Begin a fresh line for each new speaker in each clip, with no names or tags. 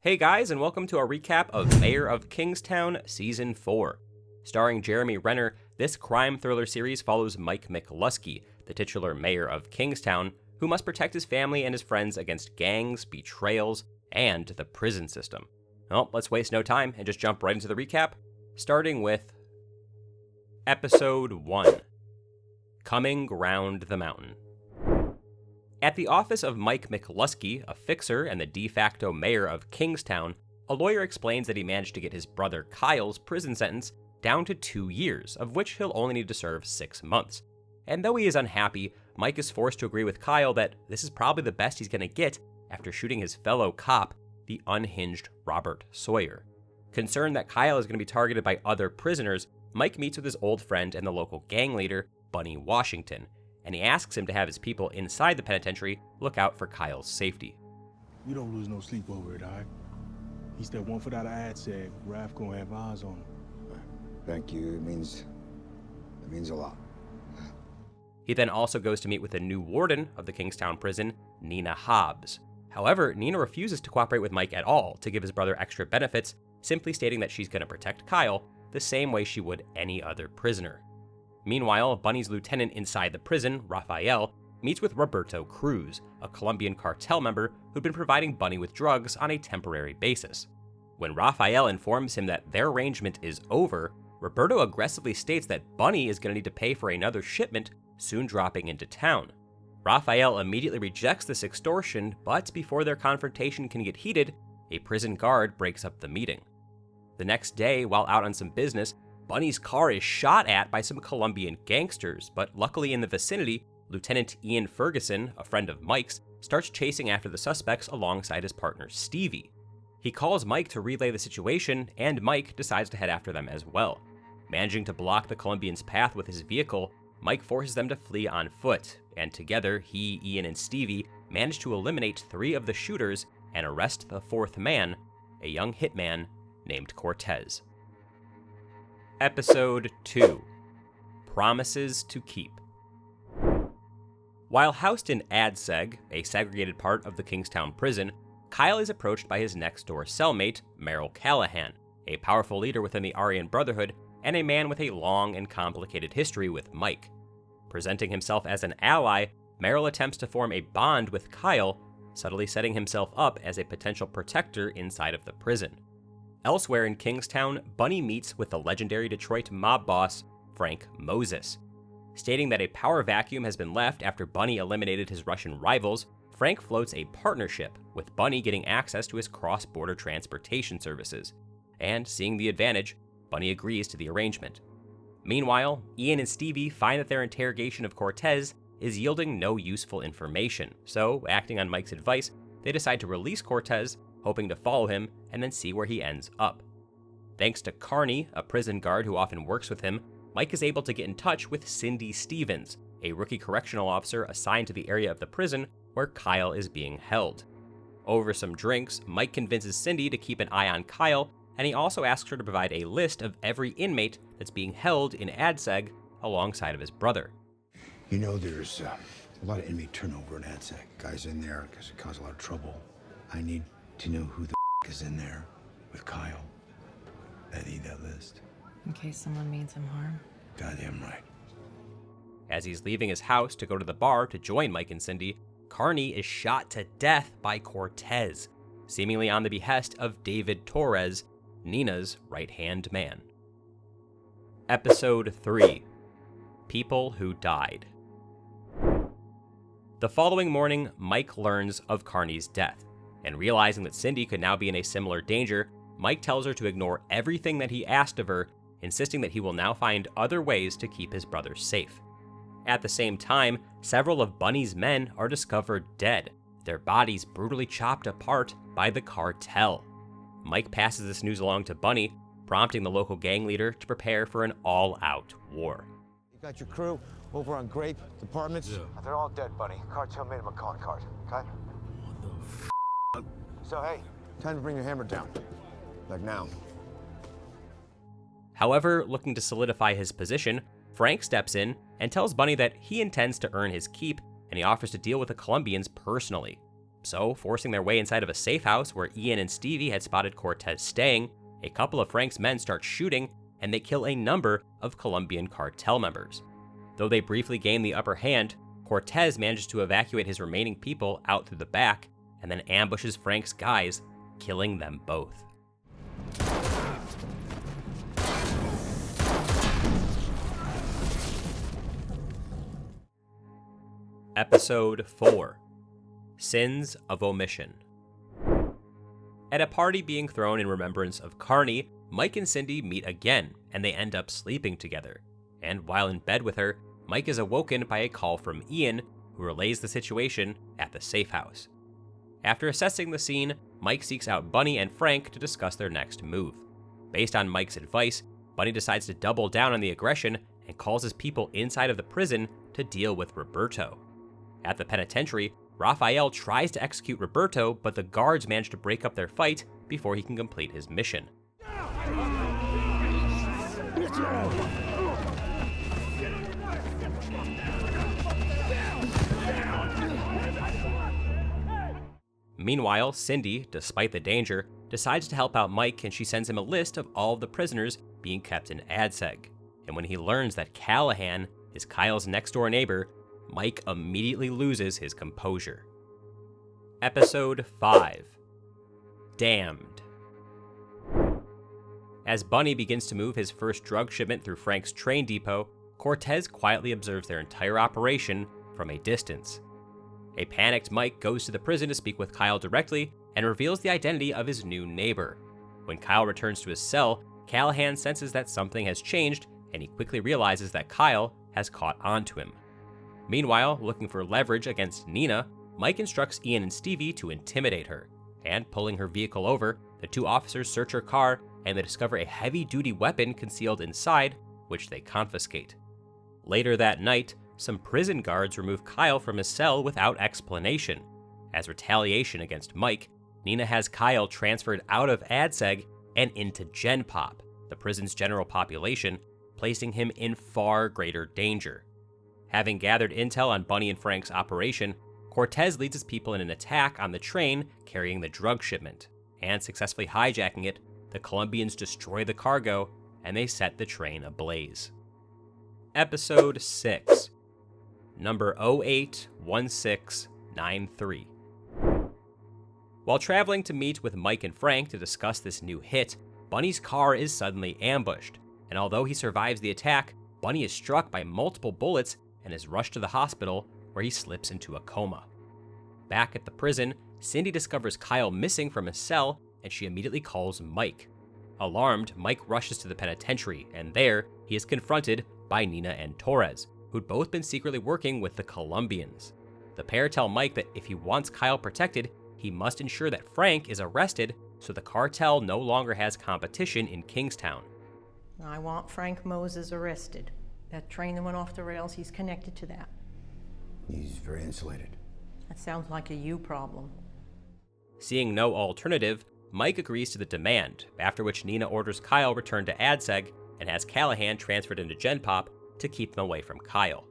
Hey guys, and welcome to a recap of Mayor of Kingstown Season 4. Starring Jeremy Renner, this crime thriller series follows Mike McLusky, the titular Mayor of Kingstown, who must protect his family and his friends against gangs, betrayals, and the prison system. Well, let's waste no time and just jump right into the recap, starting with Episode 1, Coming Round the Mountain. At the office of Mike McLusky, a fixer and the de facto mayor of Kingstown, a lawyer explains that he managed to get his brother Kyle's prison sentence down to 2 years, of which he'll only need to serve 6 months. And though he is unhappy, Mike is forced to agree with Kyle that this is probably the best he's going to get after shooting his fellow cop, the unhinged Robert Sawyer. Concerned that Kyle is going to be targeted by other prisoners, Mike meets with his old friend and the local gang leader, Bunny Washington, and he asks him to have his people inside the penitentiary look out for Kyle's safety.
You don't lose no sleep over it, all right? He stepped 1 foot out of ADSEG. Raph gonna have eyes on him.
Thank you. It means a lot.
He then also goes to meet with the new warden of the Kingstown prison, Nina Hobbs. However, Nina refuses to cooperate with Mike at all to give his brother extra benefits, simply stating that she's going to protect Kyle the same way she would any other prisoner. Meanwhile, Bunny's lieutenant inside the prison, Raphael, meets with Roberto Cruz, a Colombian cartel member who'd been providing Bunny with drugs on a temporary basis. When Raphael informs him that their arrangement is over, Roberto aggressively states that Bunny is going to need to pay for another shipment soon dropping into town. Raphael immediately rejects this extortion, but before their confrontation can get heated, a prison guard breaks up the meeting. The next day, while out on some business, Bunny's car is shot at by some Colombian gangsters, but luckily in the vicinity, Lieutenant Ian Ferguson, a friend of Mike's, starts chasing after the suspects alongside his partner Stevie. He calls Mike to relay the situation, and Mike decides to head after them as well. Managing to block the Colombians' path with his vehicle, Mike forces them to flee on foot, and together he, Ian, and Stevie manage to eliminate 3 of the shooters and arrest the 4th man, a young hitman named Cortez. Episode 2, Promises to Keep. While housed in ADSEG, a segregated part of the Kingstown prison, Kyle is approached by his next-door cellmate, Merrill Callahan, a powerful leader within the Aryan Brotherhood and a man with a long and complicated history with Mike. Presenting himself as an ally, Merrill attempts to form a bond with Kyle, subtly setting himself up as a potential protector inside of the prison. Elsewhere in Kingstown, Bunny meets with the legendary Detroit mob boss, Frank Moses. Stating that a power vacuum has been left after Bunny eliminated his Russian rivals, Frank floats a partnership, with Bunny getting access to his cross-border transportation services. And seeing the advantage, Bunny agrees to the arrangement. Meanwhile, Ian and Stevie find that their interrogation of Cortez is yielding no useful information, so, acting on Mike's advice, they decide to release Cortez, hoping to follow him and then see where he ends up. Thanks to Carney, a prison guard who often works with him, Mike is able to get in touch with Cindy Stevens, a rookie correctional officer assigned to the area of the prison where Kyle is being held. Over some drinks, Mike convinces Cindy to keep an eye on Kyle, and he also asks her to provide a list of every inmate that's being held in ADSEG alongside of his brother.
You know, there's a lot of inmate turnover in ADSEC. Guys in there because it caused a lot of trouble. I need to know who the is in there with Kyle. I need that list.
In case someone means him harm.
Goddamn right.
As he's leaving his house to go to the bar to join Mike and Cindy, Carney is shot to death by Cortez, seemingly on the behest of David Torres, Nina's right-hand man. Episode 3, People Who Died. The following morning, Mike learns of Carney's death, and realizing that Cindy could now be in a similar danger, Mike tells her to ignore everything that he asked of her, insisting that he will now find other ways to keep his brother safe. At the same time, several of Bunny's men are discovered dead, their bodies brutally chopped apart by the cartel. Mike passes this news along to Bunny, prompting the local gang leader to prepare for an all-out war.
You got your crew over on Grape Departments?
Yeah.
They're all dead, Bunny. Cartel made them a calling card, okay?
What the f***?
So, hey, time to bring your hammer down. Like now.
However, looking to solidify his position, Frank steps in and tells Bunny that he intends to earn his keep, and he offers to deal with the Colombians personally. So, forcing their way inside of a safe house where Ian and Stevie had spotted Cortez staying, a couple of Frank's men start shooting, and they kill a number of Colombian cartel members. Though they briefly gain the upper hand, Cortez manages to evacuate his remaining people out through the back, and then ambushes Frank's guys, killing them both. Episode 4. Sins of Omission. At a party being thrown in remembrance of Carney, Mike and Cindy meet again, and they end up sleeping together. And while in bed with her, Mike is awoken by a call from Ian, who relays the situation at the safe house. After assessing the scene, Mike seeks out Bunny and Frank to discuss their next move. Based on Mike's advice, Bunny decides to double down on the aggression and calls his people inside of the prison to deal with Roberto. At the penitentiary, Raphael tries to execute Roberto, but the guards manage to break up their fight before he can complete his mission. Meanwhile, Cindy, despite the danger, decides to help out Mike, and she sends him a list of all of the prisoners being kept in ADSEG. And when he learns that Callahan is Kyle's next-door neighbor, Mike immediately loses his composure. Episode 5. Damned. As Bunny begins to move his first drug shipment through Frank's train depot, Cortez quietly observes their entire operation from a distance. A panicked Mike goes to the prison to speak with Kyle directly and reveals the identity of his new neighbor. When Kyle returns to his cell, Callahan senses that something has changed, and he quickly realizes that Kyle has caught on to him. Meanwhile, looking for leverage against Nina, Mike instructs Ian and Stevie to intimidate her, and pulling her vehicle over, the two officers search her car and they discover a heavy-duty weapon concealed inside, which they confiscate. Later that night, some prison guards remove Kyle from his cell without explanation. As retaliation against Mike, Nina has Kyle transferred out of ADSEG and into Gen Pop, the prison's general population, placing him in far greater danger. Having gathered intel on Bunny and Frank's operation, Cortez leads his people in an attack on the train carrying the drug shipment, and successfully hijacking it, the Colombians destroy the cargo, and they set the train ablaze. Episode 6. Number 081693. While traveling to meet with Mike and Frank to discuss this new hit, Bunny's car is suddenly ambushed, and although he survives the attack, Bunny is struck by multiple bullets and is rushed to the hospital, where he slips into a coma. Back at the prison, Cindy discovers Kyle missing from his cell, and she immediately calls Mike. Alarmed, Mike rushes to the penitentiary, and there, he is confronted by Nina and Torres, who'd both been secretly working with the Colombians. The pair tell Mike that if he wants Kyle protected, he must ensure that Frank is arrested so the cartel no longer has competition in Kingstown.
I want Frank Moses arrested. That train that went off the rails, he's connected to that.
He's very insulated.
That sounds like a you problem.
Seeing no alternative, Mike agrees to the demand, after which Nina orders Kyle returned to ADSEG and has Callahan transferred into Gen Pop to keep them away from Kyle.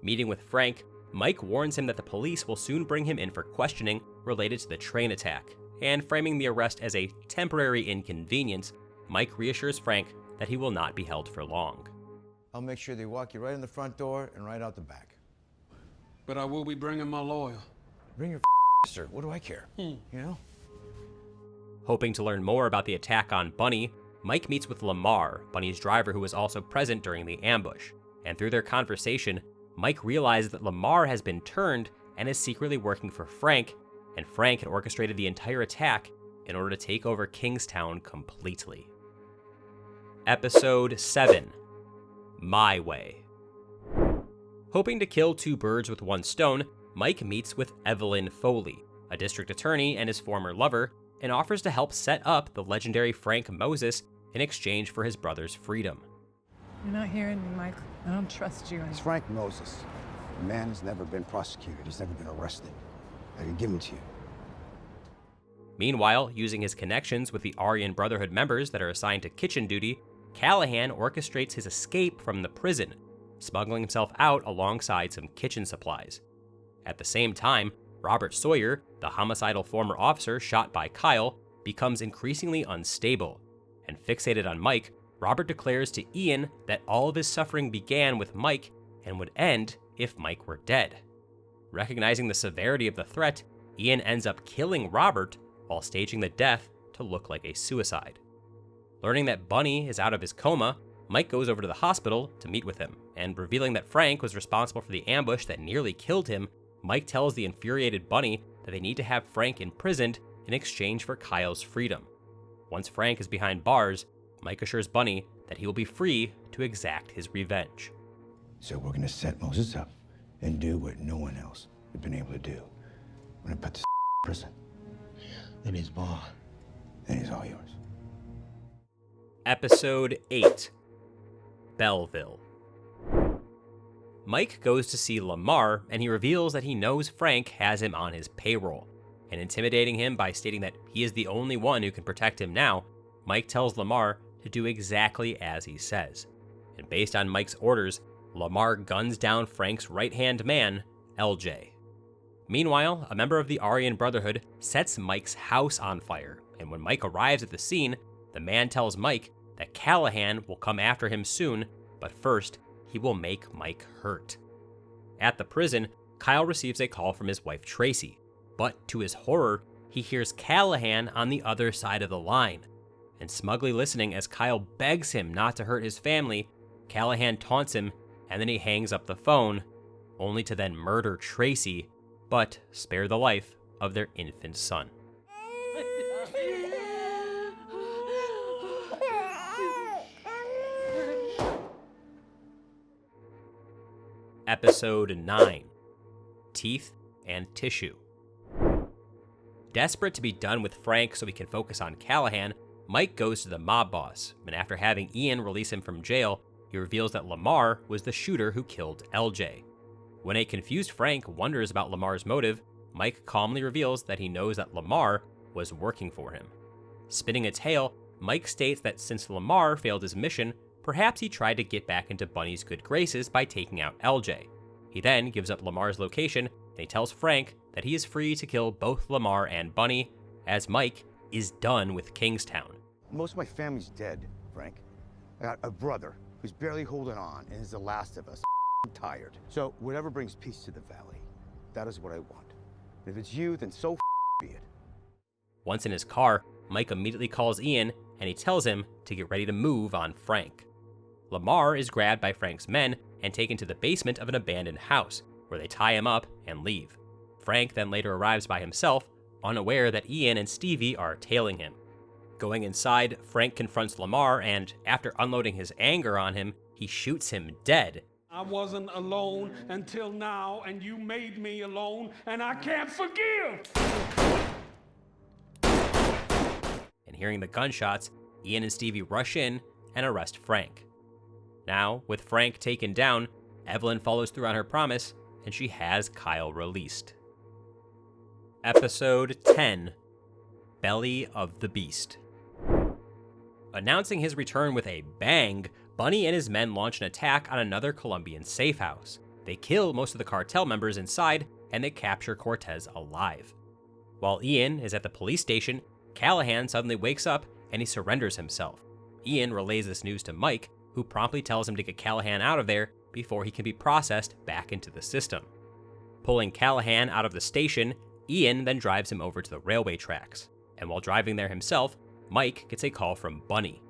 Meeting with Frank, Mike warns him that the police will soon bring him in for questioning related to the train attack, and framing the arrest as a temporary inconvenience, Mike reassures Frank that he will not be held for long.
I'll make sure they walk you right in the front door and right out the back.
But I will be bringing my lawyer.
Bring your sir. What do I care? You know?
Hoping to learn more about the attack on Bunny, Mike meets with Lamar, Bunny's driver who was also present during the ambush. And through their conversation, Mike realizes that Lamar has been turned and is secretly working for Frank, and Frank had orchestrated the entire attack in order to take over Kingstown completely. Episode 7. My Way. Hoping to kill two birds with one stone, Mike meets with Evelyn Foley, a district attorney and his former lover, and offers to help set up the legendary Frank Moses in exchange for his brother's freedom.
You're not hearing me, Mike. I don't trust you
It's
anymore.
Frank Moses. The man has never been prosecuted. He's never been arrested. I can give him to you.
Meanwhile, using his connections with the Aryan Brotherhood members that are assigned to kitchen duty, Callahan orchestrates his escape from the prison, smuggling himself out alongside some kitchen supplies. At the same time, Robert Sawyer, the homicidal former officer shot by Kyle, becomes increasingly unstable. And fixated on Mike, Robert declares to Ian that all of his suffering began with Mike and would end if Mike were dead. Recognizing the severity of the threat, Ian ends up killing Robert while staging the death to look like a suicide. Learning that Bunny is out of his coma, Mike goes over to the hospital to meet with him, and revealing that Frank was responsible for the ambush that nearly killed him, Mike tells the infuriated Bunny that they need to have Frank imprisoned in exchange for Kyle's freedom. Once Frank is behind bars, Mike assures Bunny that he will be free to exact his revenge.
So we're gonna set Moses up and do what no one else has been able to do. We're gonna put this in prison.
And his bond.
And he's all yours.
Episode 8, Belleville. Mike goes to see Lamar, and he reveals that he knows Frank has him on his payroll. And intimidating him by stating that he is the only one who can protect him now, Mike tells Lamar to do exactly as he says. And based on Mike's orders, Lamar guns down Frank's right-hand man, LJ. Meanwhile, a member of the Aryan Brotherhood sets Mike's house on fire, and when Mike arrives at the scene, the man tells Mike that Callahan will come after him soon, but first, he will make Mike hurt. At the prison, Kyle receives a call from his wife Tracy, but to his horror, he hears Callahan on the other side of the line. And smugly listening as Kyle begs him not to hurt his family, Callahan taunts him, and then he hangs up the phone, only to then murder Tracy, but spare the life of their infant son. Episode 9, Teeth and Tissue. Desperate to be done with Frank so he can focus on Callahan, Mike goes to the mob boss, and after having Ian release him from jail, he reveals that Lamar was the shooter who killed LJ. When a confused Frank wonders about Lamar's motive, Mike calmly reveals that he knows that Lamar was working for him. Spinning a tale, Mike states that since Lamar failed his mission, perhaps he tried to get back into Bunny's good graces by taking out LJ. He then gives up Lamar's location, and he tells Frank that he is free to kill both Lamar and Bunny, as Mike is done with Kingstown.
Most of my family's dead, Frank. I got a brother who's barely holding on and is the last of us. I'm tired. So whatever brings peace to the valley, that is what I want. If it's you, then so be it.
Once in his car, Mike immediately calls Ian, and he tells him to get ready to move on Frank. Lamar is grabbed by Frank's men and taken to the basement of an abandoned house, where they tie him up and leave. Frank then later arrives by himself, unaware that Ian and Stevie are tailing him. Going inside, Frank confronts Lamar, and after unloading his anger on him, he shoots him dead.
I wasn't alone until now, and you made me alone, and I can't forgive!
And hearing the gunshots, Ian and Stevie rush in and arrest Frank. Now, with Frank taken down, Evelyn follows through on her promise, and she has Kyle released. Episode 10, Belly of the Beast. Announcing his return with a bang, Bunny and his men launch an attack on another Colombian safe house. They kill most of the cartel members inside, and they capture Cortez alive. While Ian is at the police station, Callahan suddenly wakes up and he surrenders himself. Ian relays this news to Mike, who promptly tells him to get Callahan out of there before he can be processed back into the system. Pulling Callahan out of the station, Ian then drives him over to the railway tracks. And while driving there himself, Mike gets a call from Bunny.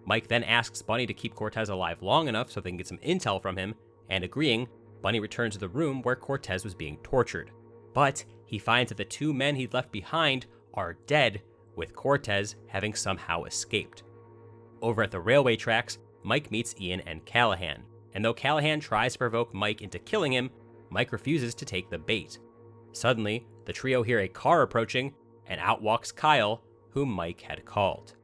Mike then asks Bunny to keep Cortez alive long enough so they can get some intel from him, and agreeing, Bunny returns to the room where Cortez was being tortured. But he finds that the two men he'd left behind are dead, with Cortez having somehow escaped. Over at the railway tracks, Mike meets Ian and Callahan, and though Callahan tries to provoke Mike into killing him, Mike refuses to take the bait. Suddenly, the trio hear a car approaching, and out walks Kyle, whom Mike had called.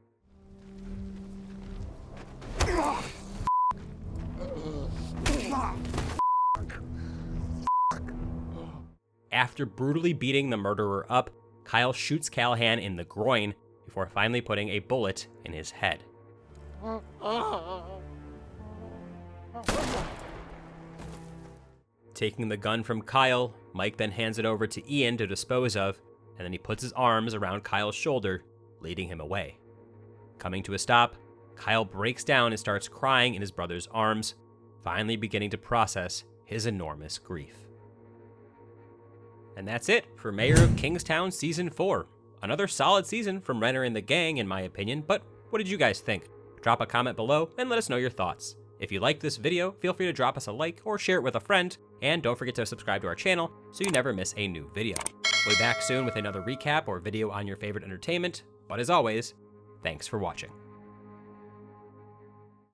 After brutally beating the murderer up, Kyle shoots Callahan in the groin before finally putting a bullet in his head. Taking the gun from Kyle, Mike then hands it over to Ian to dispose of, and then he puts his arms around Kyle's shoulder, leading him away. Coming to a stop, Kyle breaks down and starts crying in his brother's arms, finally beginning to process his enormous grief. And that's it for Mayor of Kingstown Season 4. Another solid season from Renner and the gang, in my opinion, but what did you guys think? Drop a comment below and let us know your thoughts. If you liked this video, feel free to drop us a like or share it with a friend, and don't forget to subscribe to our channel so you never miss a new video. We'll be back soon with another recap or video on your favorite entertainment, but as always, thanks for watching.